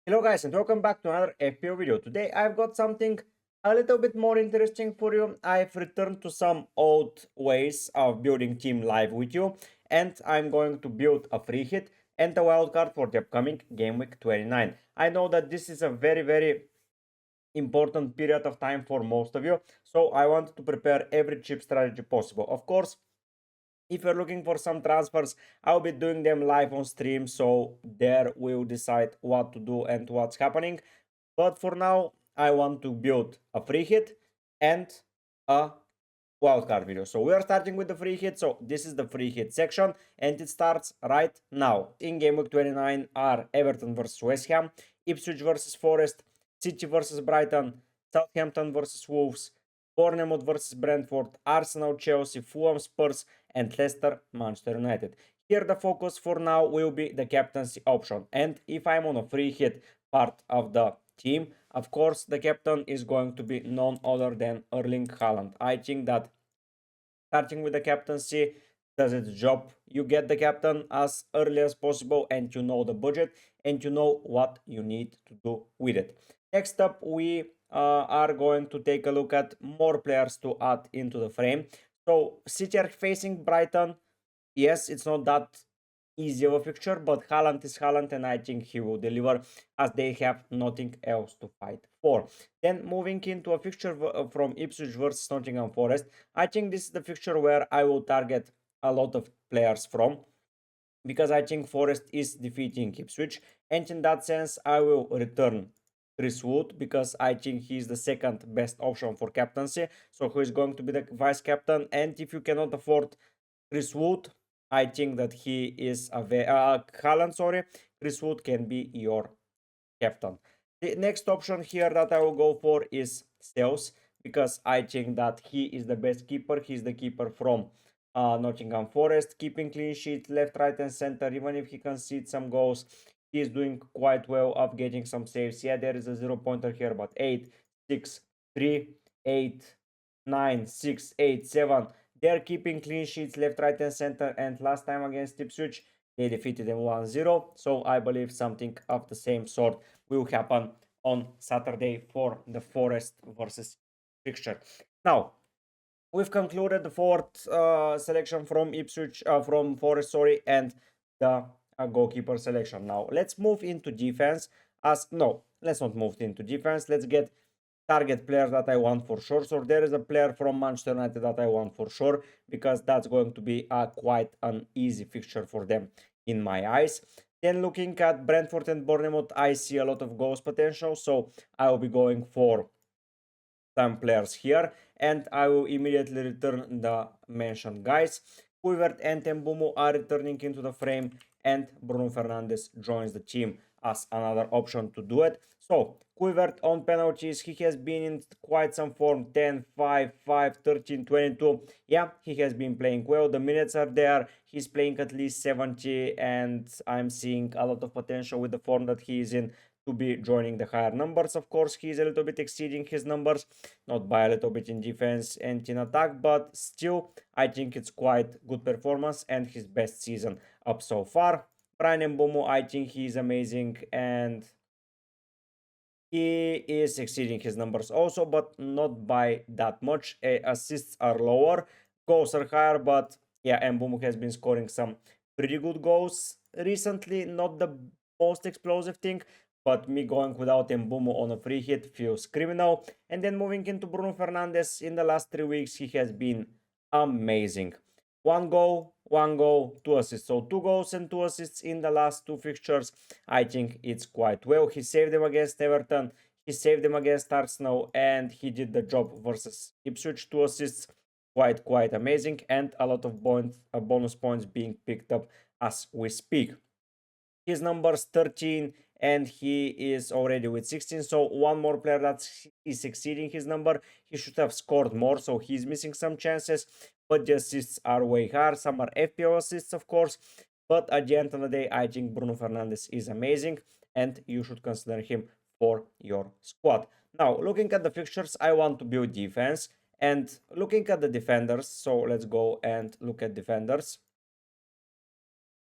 Hello guys and welcome back to another FPL video. Today I've got something a little bit more interesting for you. I've returned to some old ways of building team live with you, and I'm going to build a free hit and a wildcard for the upcoming Gameweek 29. I know that this is a very important period of time for most of you, so I want to prepare every cheap strategy possible. Of course, if you're looking for some transfers, I'll be doing them live on stream, so there we'll decide what to do and what's happening. But for now, I want to build a free hit and a wildcard video. So we are starting with the free hit. So this is the free hit section and it starts right now. In game week 29 are Everton versus West Ham, Ipswich versus Forest, City versus Brighton, Southampton versus Wolves, Bournemouth versus Brentford, Arsenal, Chelsea, Fulham, Spurs, and Leicester, Manchester United. Here the focus for now will be the captaincy option. And if I'm on a free hit part of the team, of course, the captain is going to be none other than Erling Haaland. I think that starting with the captaincy does its job. You get the captain as early as possible and you know the budget and you know what you need to do with it. Next up, we are going to take a look at more players to add into the frame. So City are facing Brighton. Yes, it's not that easy of a fixture, but Haaland is Haaland and I think he will deliver as they have nothing else to fight for. Then moving into a fixture from Ipswich versus Nottingham Forest, I think this is the fixture where I will target a lot of players from, because I think Forest is defeating Ipswich, and in that sense I will return Chris Wood because I think he is the second best option for captaincy, so who is going to be the vice captain. And if you cannot afford Chris Wood, I think that he is a Haaland, sorry, Chris Wood can be your captain. The next option here that I will go for is Sales, because I think that he is the best keeper. He's the keeper from Nottingham Forest, keeping clean sheet left, right, and center. Even if he concedes some goals, he is doing quite well of getting some saves. Yeah, there is a 0-pointer here, but 8, 6, 3, 8, 9, 6, 8, 7. They're keeping clean sheets left, right, and center. And last time against Ipswich, they defeated them 1-0. So I believe something of the same sort will happen on Saturday for the Forest versus fixture. Now, we've concluded the fourth selection from Ipswich, from Forest, sorry, and the goalkeeper selection. Now, let's move into defense. Let's not move into defense. Let's get target player that I want for sure. So there is a player from Manchester United that I want for sure, because that's going to be quite an easy fixture for them in my eyes. Then looking at Brentford and Bournemouth, I see a lot of goals potential, so I will be going for some players here, and I will immediately return the mentioned guys. Kluivert and Mbeumo are returning into the frame, and Bruno Fernandes joins the team as another option to do it. So Kluivert on penalties, he has been in quite some form, 10, 5, 5, 13, 22. Yeah, he has been playing well. The minutes are there. He's playing at least 70, and I'm seeing a lot of potential with the form that he is in to be joining the higher numbers. Of course, he's a little bit exceeding his numbers, not by a little bit in defense and in attack, but still, I think it's quite good performance and his best season up so far. Brian Mbeumo, I think he's amazing and he is exceeding his numbers also, but not by that much. Assists are lower, goals are higher, but yeah, Mbeumo has been scoring some pretty good goals recently. Not the most explosive thing, but me going without Mbeumo on a free hit feels criminal. And then moving into Bruno Fernandes, in the last 3 weeks, he has been amazing. 1 goal, 2 assists. So 2 goals and 2 assists in the last 2 fixtures. I think it's quite well. He saved them against Everton, he saved them against Arsenal, and he did the job versus Ipswich. 2 assists, quite amazing, and a lot of bonus points being picked up as we speak. His numbers 13 and he is already with 16, so one more player that is exceeding his number. He should have scored more, so he's missing some chances, but the assists are way higher. Some are FPL assists, of course, but at the end of the day, I think Bruno Fernandes is amazing and you should consider him for your squad. Now, looking at the fixtures, I want to build defense, and looking at the defenders, so let's go and look at defenders.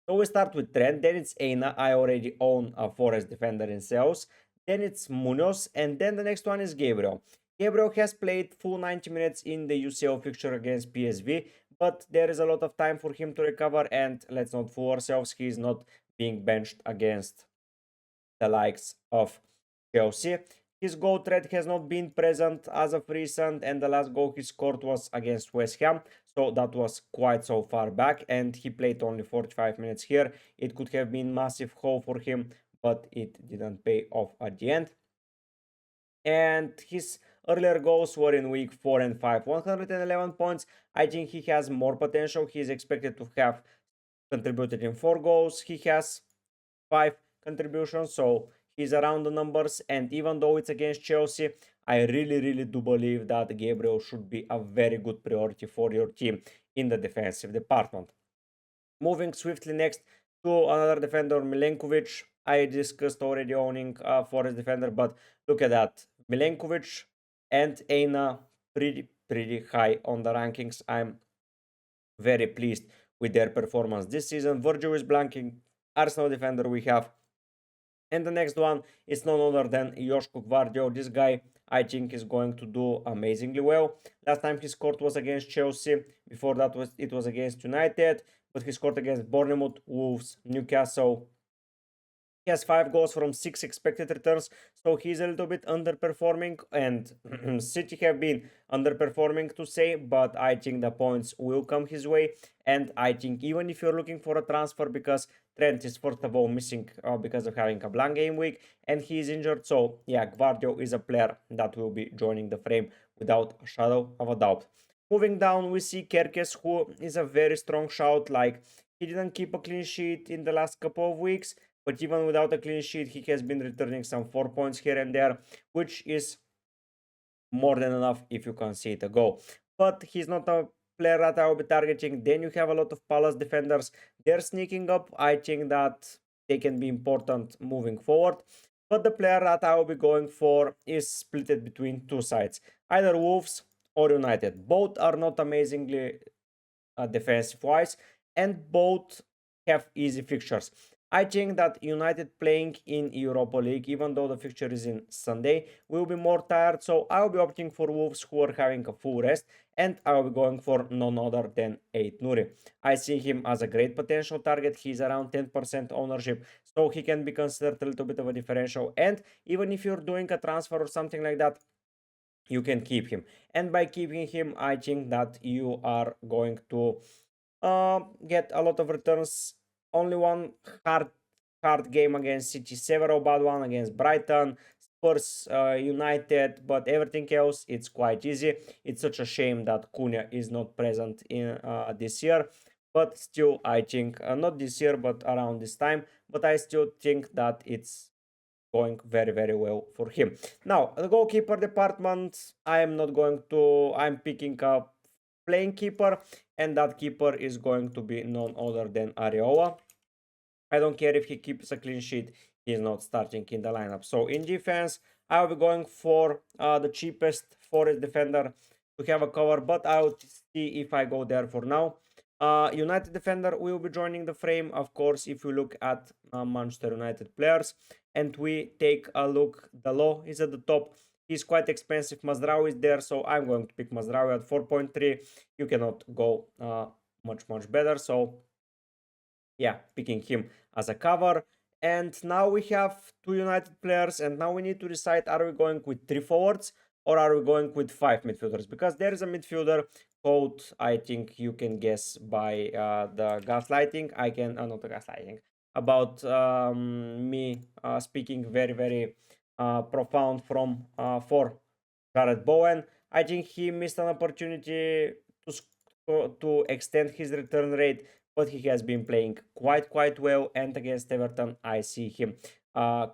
So we start with Trent, then it's Eina. I already own a Forest defender in sales. Then it's Munoz, and then the next one is Gabriel. Gabriel has played full 90 minutes in the UCL fixture against PSV, but there is a lot of time for him to recover, and let's not fool ourselves, he is not being benched against the likes of Chelsea. His goal threat has not been present as of recent, and the last goal he scored was against West Ham, so that was quite so far back, and he played only 45 minutes here. It could have been massive haul for him, but it didn't pay off at the end. And his earlier goals were in week 4 and 5, 111 points. I think he has more potential. He is expected to have contributed in 4 goals. He has 5 contributions, so he's around the numbers. And even though it's against Chelsea, I really do believe that Gabriel should be a very good priority for your team in the defensive department. Moving swiftly next to another defender, Milenkovic. I discussed already owning a Forest defender, but look at that. Milenkovic and Eina pretty high on the rankings. I'm very pleased with their performance this season. Virgil is blanking. Arsenal defender we have. And the next one is none other than Joshko Gvardio. This guy, I think, is going to do amazingly well. Last time he scored was against Chelsea. Before that, it was against United. But he scored against Bournemouth, Wolves, Newcastle. He has 5 goals from 6 expected returns, so he's a little bit underperforming, and City have been underperforming to say, but I think the points will come his way. And I think even if you're looking for a transfer, because Trent is first of all missing because of having a blank game week and he is injured, so yeah, Gvardio is a player that will be joining the frame without a shadow of a doubt. Moving down, we see Kerkes, who is a very strong shout. Like, he didn't keep a clean sheet in the last couple of weeks, but even without a clean sheet, he has been returning some 4 points here and there, which is more than enough if you concede a goal. But he's not a player that I will be targeting. Then you have a lot of Palace defenders. They're sneaking up. I think that they can be important moving forward. But the player that I will be going for is split between two sides, either Wolves or United. Both are not amazingly defensive wise, and both have easy fixtures. I think that United playing in Europa League, even though the fixture is in Sunday, will be more tired, so I'll be opting for Wolves, who are having a full rest, and I'll be going for none other than Ait Nouri. I see him as a great potential target. He's around 10% ownership, so he can be considered a little bit of a differential, and even if you're doing a transfer or something like that, you can keep him. And by keeping him, I think that you are going to get a lot of returns. Only one hard game against City, several bad one against Brighton, Spurs, United, but everything else, it's quite easy. It's such a shame that Cunha is not present in this year, but still, I think not this year, but around this time. But I still think that it's going very well for him. Now, the goalkeeper department, I am not going to, I'm picking up playing keeper, and that keeper is going to be none other than Areola. I don't care if he keeps a clean sheet, he's not starting in the lineup. So in defense, I'll be going for the cheapest Forest defender to have a cover, but I'll see if I go there for now. United defender will be joining the frame, of course, if you look at Manchester United players. And we take a look, Dalot is at the top. He's quite expensive. Mazraoui is there, so I'm going to pick Mazraoui at 4.3. You cannot go much better. So yeah, picking him as a cover. And now we have 2 United players, and now we need to decide, are we going with 3 forwards or are we going with 5 midfielders? Because there is a midfielder code, I think you can guess by the gaslighting. I can, not the gaslighting, about me speaking very profound from for Jared Bowen. I think he missed an opportunity to extend his return rate, but he has been playing quite well, and against Everton I see him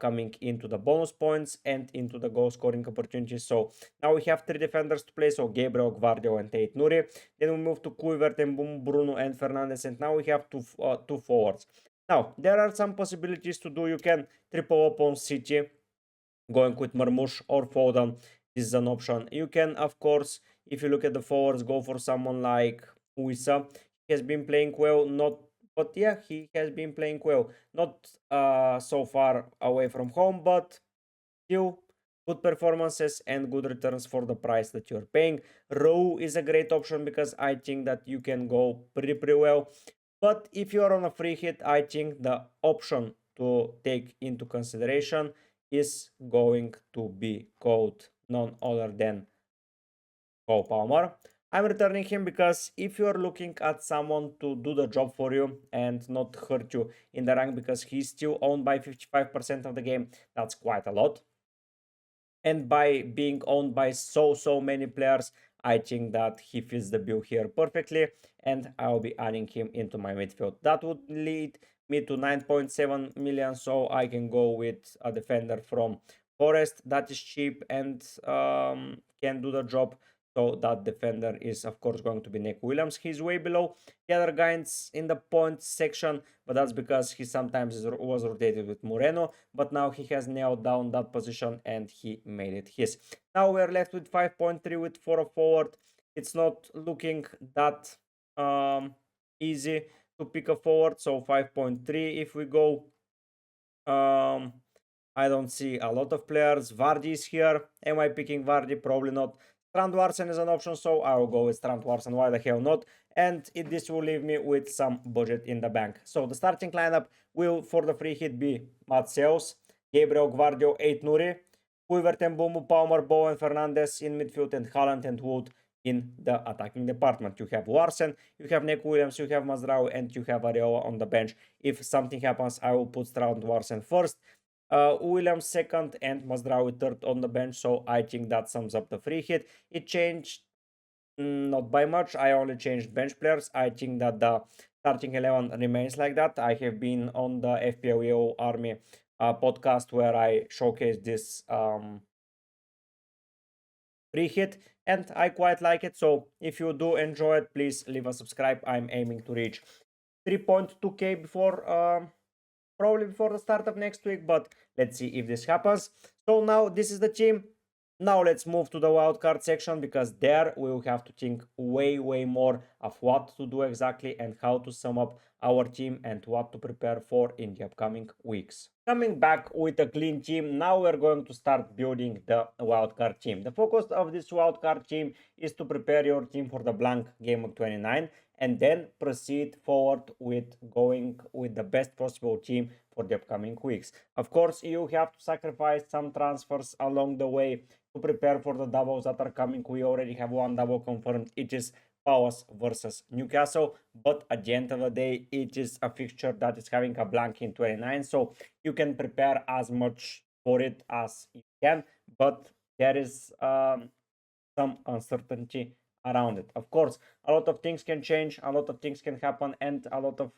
coming into the bonus points and into the goal scoring opportunities. So now we have 3 defenders to play, so Gabriel, Gvardio and Ait Nouri. Then we move to Kluivert and Bruno and Fernandes, and now we have two forwards. Now there are some possibilities to do. You can triple up on City, going with Marmoush or Foden. This is an option. You can, of course, if you look at the forwards, go for someone like Uisa. He has been playing well, not But yeah, he has been playing well. Not so far away from home, but still good performances and good returns for the price that you're paying. Row is a great option because I think that you can go pretty well. But if you're on a free hit, I think the option to take into consideration is going to be called none other than Cole Palmer. I'm returning him because if you're looking at someone to do the job for you and not hurt you in the rank because he's still owned by 55% of the game, that's quite a lot. And by being owned by so many players, I think that he fits the bill here perfectly, and I'll be adding him into my midfield. That would lead me to 9.7 million, so I can go with a defender from Forest that is cheap and can do the job. So that defender is of course going to be Nick Williams. He's way below the other guys in the points section, but that's because he sometimes was rotated with Moreno, but now he has nailed down that position and he made it his. Now we're left with 5.3 with 4 forward. It's not looking that easy to pick a forward, so 5.3 if we go. I don't see a lot of players. Vardy is here. Am I picking Vardy? Probably not. Strand Larsen is an option, so I will go with Strand Larsen. Why the hell not? And this will leave me with some budget in the bank. So the starting lineup will, for the free hit, be Matseus, Gabriel, Gvardio, 8 Nuri, Kluivert and Mbeumo, Palmer, Bowen, Fernandes in midfield, and Haaland and Wood in the attacking department. You have Larsen, you have Nick Williams, you have Mazraoui, and you have Areola on the bench. If something happens, I will put Strand Larsen first. Williams second and Mazraoui third on the bench, so I think that sums up the free hit. It changed not by much. I only changed bench players. I think that the starting 11 remains like that. I have been on the FPL Army podcast where I showcased this free hit and I quite like it. So if you do enjoy it, please leave a subscribe. I'm aiming to reach 3.2k before probably before the start of next week, but let's see if this happens. So now this is the team. Now let's move to the wildcard section because there we will have to think way more of what to do exactly and how to sum up our team and what to prepare for in the upcoming weeks. Coming back with a clean team, now we're going to start building the wildcard team. The focus of this wildcard team is to prepare your team for the blank Gameweek 29 and then proceed forward with going with the best possible team for the upcoming weeks. Of course, you have to sacrifice some transfers along the way to prepare for the doubles that are coming. We already have one double confirmed. It is Palace versus Newcastle, but at the end of the day, it is a fixture that is having a blank in 29, so you can prepare as much for it as you can, but there is some uncertainty around it. Of course, a lot of things can change, a lot of things can happen, and a lot of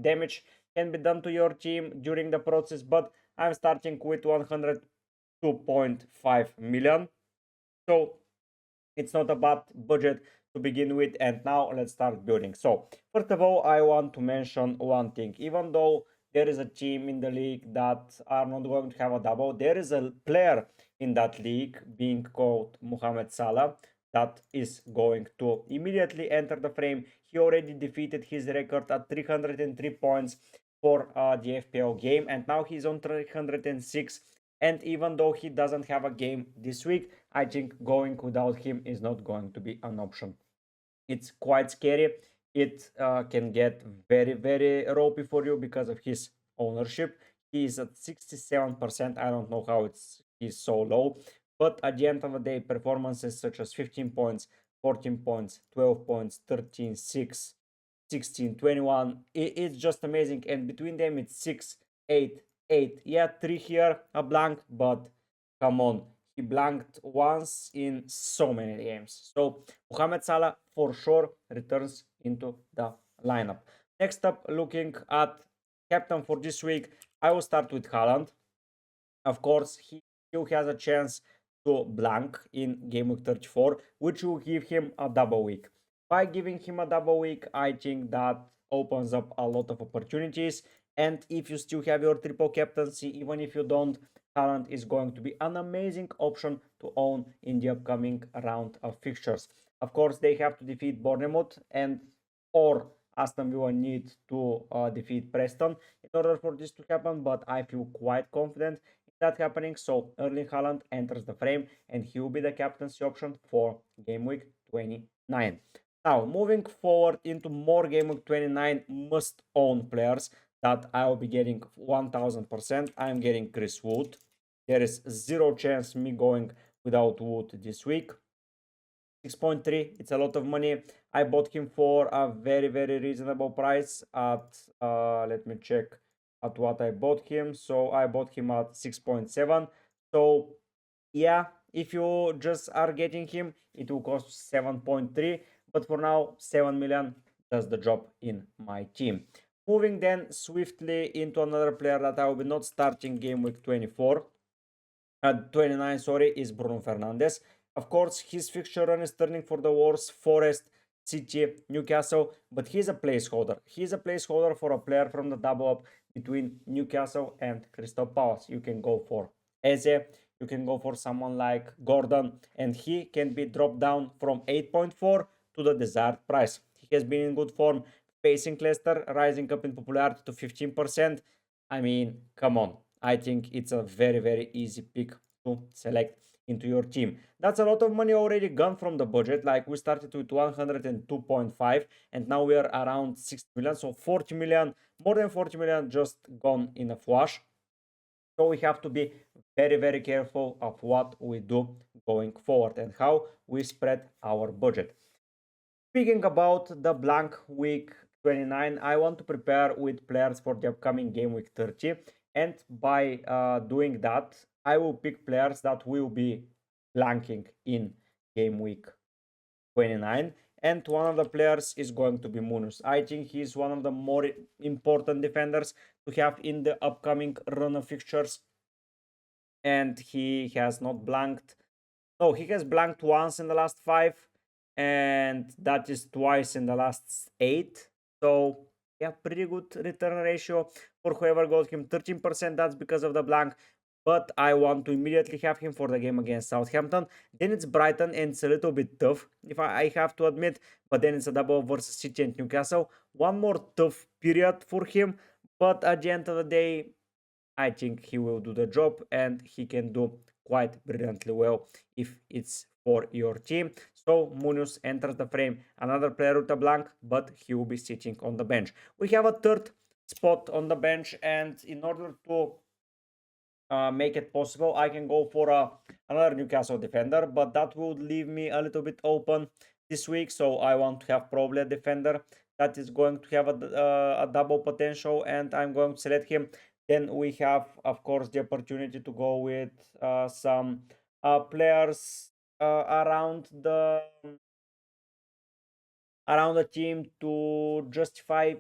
damage can be done to your team during the process, but I'm starting with 102.5 million. So it's not a bad budget to begin with, and now let's start building. So first of all, I want to mention one thing. Even though there is a team in the league that are not going to have a double, there is a player in that league being called Mohamed Salah that is going to immediately enter the frame. He already defeated his record at 303 points for the FPL game, and now he's on 306. And even though he doesn't have a game this week, I think going without him is not going to be an option. It's quite scary. It can get very ropey for you because of his ownership. He is at 67%. I don't know how he's so low. But at the end of the day, performances such as 15 points, 14 points, 12 points, 13, 6, 16, 21, it's just amazing. And between them, it's 6, 8, 8. Yeah, 3 here, a blank, but come on. He blanked once in so many games. So Mohamed Salah for sure returns into the lineup. Next up, looking at captain for this week, I will start with Haaland. Of course, he still has a chance to blank in game week 34, which will give him a double week. By giving him a double week, I think that opens up a lot of opportunities. And if you still have your triple captaincy, even if you don't, Haaland is going to be an amazing option to own in the upcoming round of fixtures. Of course, they have to defeat Bournemouth and or Aston Villa need to defeat Preston in order for this to happen, but I feel quite confident in that happening. So Erling Haaland enters the frame and he will be the captaincy option for game week 29. Now, moving forward into more game week 29 must own players that I will be getting 1000%. I'm getting Chris Wood. There is zero chance me going without Wood this week. 6.3, it's a lot of money. I bought him for a very reasonable price at let me check at what I bought him. So I bought him at 6.7. So yeah, if you just are getting him, it will cost 7.3, but for now 7 million does the job in my team. Moving then swiftly into another player that I will be not starting game week 29, sorry, is Bruno Fernandes. Of course, his fixture run is turning for the worse. Forest, City, Newcastle, but he's a placeholder. He's a placeholder for a player from the double up between Newcastle and Crystal Palace. You can go for Eze, you can go for someone like Gordon, and he can be dropped down from 8.4 to the desired price. He has been in good form, facing Leicester, rising up in popularity to 15%. I mean, come on. I think it's a very easy pick to select into your team. That's a lot of money already gone from the budget. Like we started with 102.5 and now we are around 60 million. So 40 million, more than 40 million just gone in a flash. So we have to be very careful of what we do going forward and how we spread our budget. Speaking about the blank week 29, I want to prepare with players for the upcoming game week 30. And by doing that, I will pick players that will be blanking in game week 29. And one of the players is going to be Munus. I think he's one of the more important defenders to have in the upcoming run of fixtures. And he has not blanked. No, he has blanked once in the last 5 and that is twice in the last 8. So yeah, pretty good return ratio for whoever got him. 13%, that's because of the blank, but I want to immediately have him for the game against Southampton. Then it's Brighton and it's a little bit tough, if I have to admit, but then it's a double versus City and Newcastle. One more tough period for him, but at the end of the day, I think he will do the job and he can do quite brilliantly well if it's for your team. So Munoz enters the frame, another player with a blank, but he will be sitting on the bench. We have a third spot on the bench, and in order to make it possible, I can go for another Newcastle defender, but that would leave me a little bit open this week. So I want to have probably a defender that is going to have a double potential, and I'm going to select him. Then we have, of course, the opportunity to go with some players around the team to justify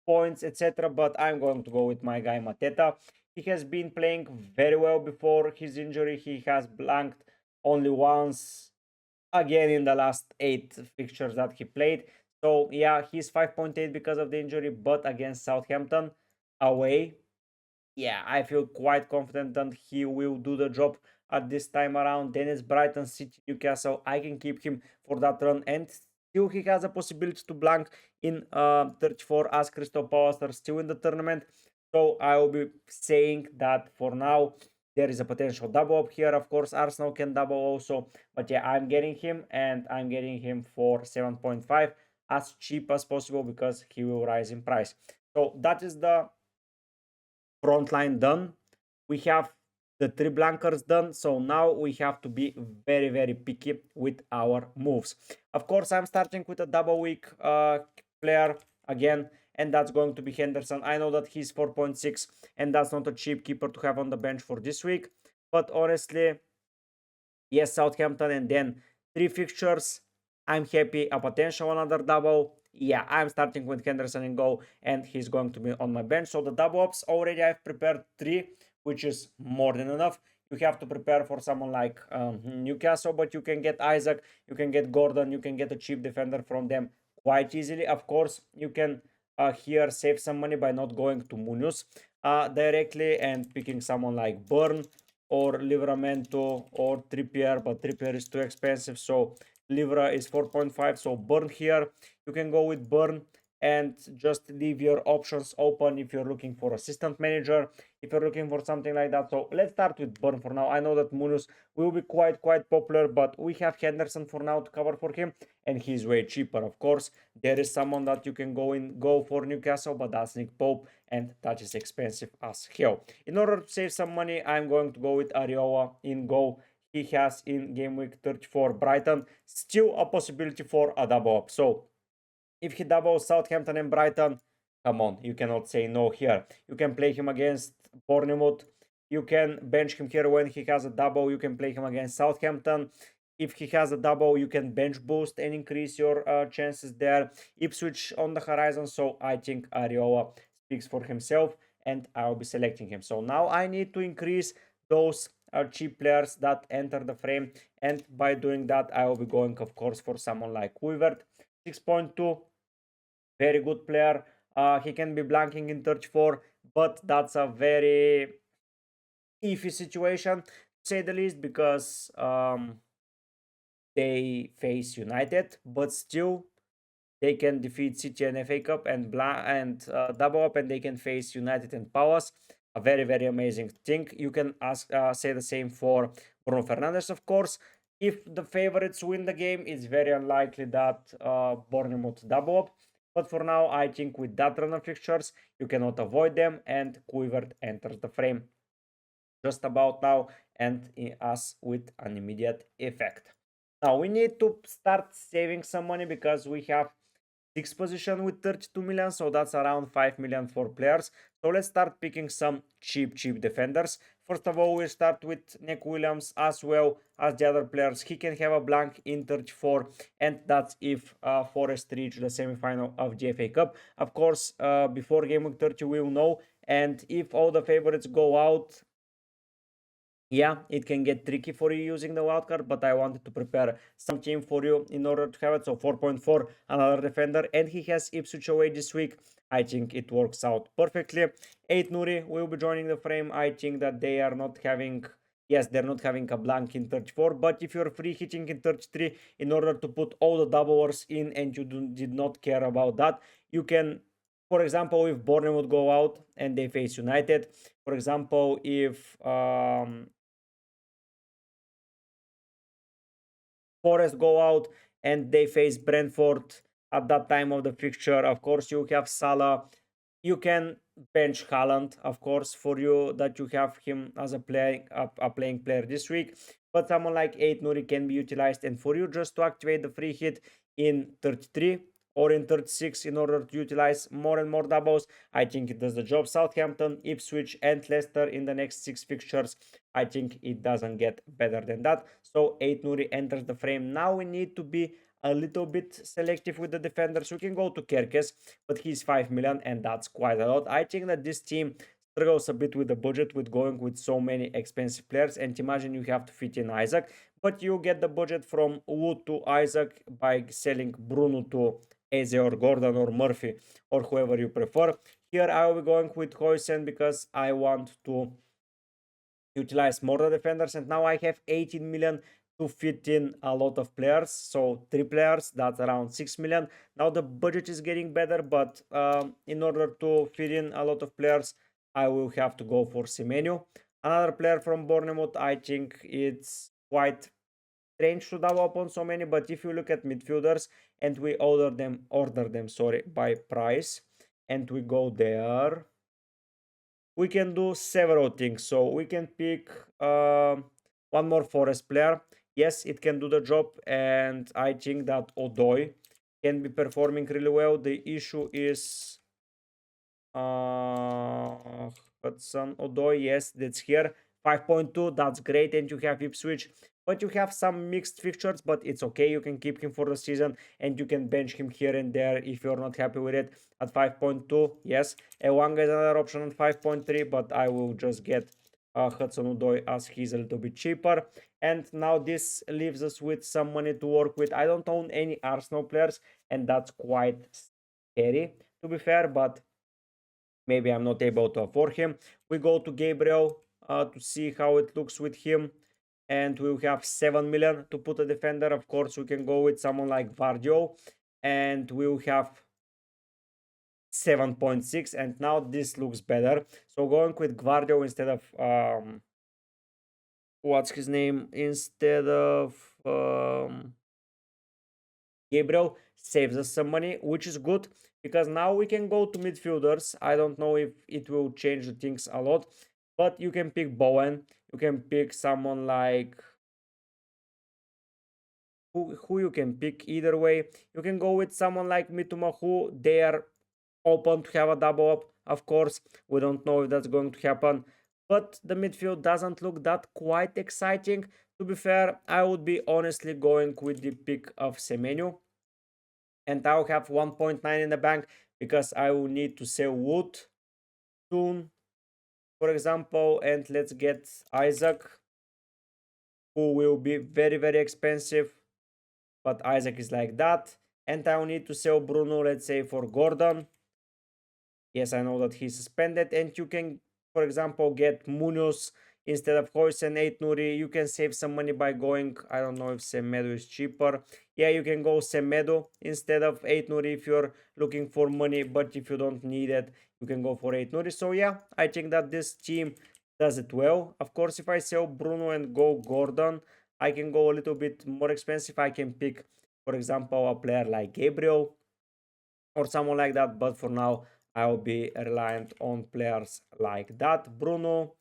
points, etc. But I'm going to go with my guy Mateta. He has been playing very well before his injury. He has blanked only once again in the last 8 fixtures that he played. So yeah, he's 5.8 because of the injury, but against Southampton away, yeah, I feel quite confident that he will do the job at this time around. Then it's Brighton, City, Newcastle. I can keep him for that run, and still he has a possibility to blank in 34 as Crystal Palace are still in the tournament. So I will be saying that for now there is a potential double up here. Of course, Arsenal can double also, but yeah, I'm getting him, and I'm getting him for 7.5 as cheap as possible because he will rise in price. So that is the front line done. We have the 3 blankers done. So now we have to be very picky with our moves. Of course, I'm starting with a double week player again, and that's going to be Henderson. I know that he's 4.6 and that's not a cheap keeper to have on the bench for this week, but honestly, yes, Southampton and then 3 fixtures, I'm happy. A potential another double, yeah, I'm starting with Henderson in goal, and he's going to be on my bench. So the double ups already I've prepared 3, which is more than enough. You have to prepare for someone like Newcastle, but you can get Isaac, you can get Gordon, you can get a cheap defender from them quite easily. Of course, you can here save some money by not going to Munoz directly and picking someone like Burn or Livramento or Trippier, but Trippier is too expensive, so Livra is 4.5, so Burn here. You can go with Burn, and just leave your options open if you're looking for assistant manager, if you're looking for something like that. So let's start with Burn for now. I know that Munus will be quite popular, but we have Henderson for now to cover for him, and he's way cheaper. Of course, there is someone that you can go for Newcastle, but that's Nick Pope, and that is expensive as hell. In order to save some money, I'm going to go with Ariola in goal. He has in game week 34 Brighton, still a possibility for a double up. So if he doubles Southampton and Brighton, come on, you cannot say no here. You can play him against Bournemouth. You can bench him here when he has a double. You can play him against Southampton. If he has a double, you can bench boost and increase your chances there. Ipswich on the horizon, so I think Ariola speaks for himself, and I'll be selecting him. So now I need to increase those cheap players that enter the frame, and by doing that, I will be going, of course, for someone like Kluivert. 6.2, very good player. He can be blanking in 34, but that's a very iffy situation, to say the least, because they face United, but still they can defeat City and FA Cup and double up, and they can face United and Palace. A very amazing thing. You can say the same for Bruno Fernandes, of course. If the favorites win the game, it's very unlikely that Bournemouth double up. But for now, I think with that run of fixtures, you cannot avoid them, and Kluivert enters the frame just about now, and us with an immediate effect. Now we need to start saving some money because we have sixth position with 32 million, so that's around 5 million for players. So let's start picking some cheap defenders. First of all, we start with Nick Williams as well as the other players. He can have a blank in 34, and that's if Forest reach the semi-final of the FA Cup. Of course, before game week 30 we will know, and if all the favorites go out, yeah, it can get tricky for you using the wildcard, but I wanted to prepare some team for you in order to have it. So 4.4, another defender, and he has Ipswich away this week. I think it works out perfectly. 8 Nuri will be joining the frame. I think that they are not having, yes, they're not having a blank in 34, but if you're free hitting in 33 in order to put all the doublers in and you did not care about that, you can, for example, if Bournemouth go out and they face United, for example, if Forest go out and they face Brentford at that time of the fixture, of course you have Salah. You can bench Haaland, of course, for you that you have him as a playing player this week. But someone like 8 Nuri can be utilized, and for you just to activate the free hit in 33 or in 36 in order to utilize more and more doubles, I think it does the job. Southampton, Ipswich, and Leicester in the next 6 fixtures, I think it doesn't get better than that. So 8 Nuri enters the frame. Now we need to be a little bit selective with the defenders. We can go to Kerkez, but he's 5 million, and that's quite a lot. I think that this team struggles a bit with the budget with going with so many expensive players, and imagine you have to fit in Isaac, but you get the budget from Wood to Isaac by selling Bruno to Eze or Gordon or Murphy or whoever you prefer. Here I will be going with Hoysen because I want to utilize more the defenders, and now I have 18 million to fit in a lot of players. So 3 players, that's around 6 million. Now the budget is getting better, but in order to fit in a lot of players, I will have to go for Semenyo. Another player from Bournemouth, I think it's quite strange to double up on so many, but if you look at midfielders and we order them by price, and we go there, we can do several things. So we can pick one more Forest player. Yes, it can do the job, and I think that Odoi can be performing really well. The issue is Hudson Odoi, yes, that's here. 5.2, that's great, and you have Ipswich. But you have some mixed fixtures, but it's okay. You can keep him for the season, and you can bench him here and there if you're not happy with it. At 5.2, yes. Elanga is another option at 5.3, but I will just get Hudson Odoi as he's a little bit cheaper. And now this leaves us with some money to work with. I don't own any Arsenal players, and that's quite scary, to be fair, but maybe I'm not able to afford him. We go to Gabriel to see how it looks with him, and we'll have 7 million to put a defender. Of course, we can go with someone like Vardio, and we'll have 7.6, and now this looks better. So going with Guardio instead of what's his name, instead of Gabriel, saves us some money, which is good because now we can go to midfielders. I don't know if it will change the things a lot, but you can pick Bowen. You can pick someone like who you can pick either way. You can go with someone like Mituma, who they are open to have a double up. Of course, we don't know if that's going to happen, but the midfield doesn't look that quite exciting. To be fair, I would be honestly going with the pick of Semenyo, and I'll have 1.9 in the bank because I will need to sell wood soon, for example, and let's get Isaac, who will be very, very expensive, but Isaac is like that. And I'll need to sell Bruno, let's say, for Gordon. Yes, I know that he's suspended, and you can, for example, get Munoz instead of Hoyce and 8 Nuri. You can save some money by going, I don't know if Semedo is cheaper. Yeah, you can go Semedo instead of 8 Nuri if you're looking for money, but if you don't need it, you can go for 8 Nuri. So yeah, I think that this team does it well. Of course, if I sell Bruno and go Gordon, I can go a little bit more expensive. I can pick, for example, a player like Gabriel or someone like that, but for now I will be reliant on players like that, Bruno,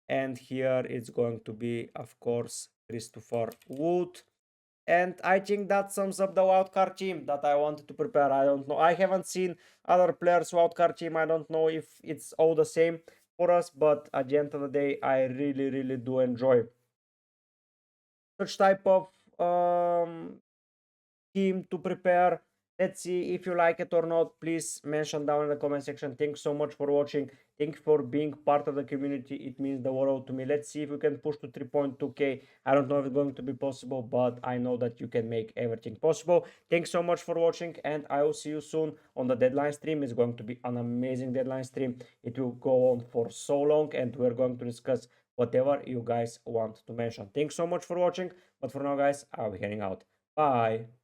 and here it's going to be, of course, Christopher Wood. And I think that sums up the wildcard team that I wanted to prepare. I don't know, I haven't seen other players wildcard team. I don't know if it's all the same for us, but at the end of the day, I really do enjoy such type of team to prepare. Let's see if you like it or not. Please mention down in the comment section. Thanks so much for watching. Thank you for being part of the community. It means the world to me. Let's see if we can push to 3.2k. I don't know if it's going to be possible, but I know that you can make everything possible. Thanks so much for watching, and I will see you soon on the deadline stream. It's going to be an amazing deadline stream. It will go on for so long, and we're going to discuss whatever you guys want to mention. Thanks so much for watching, but for now, guys, I'll be heading out. Bye.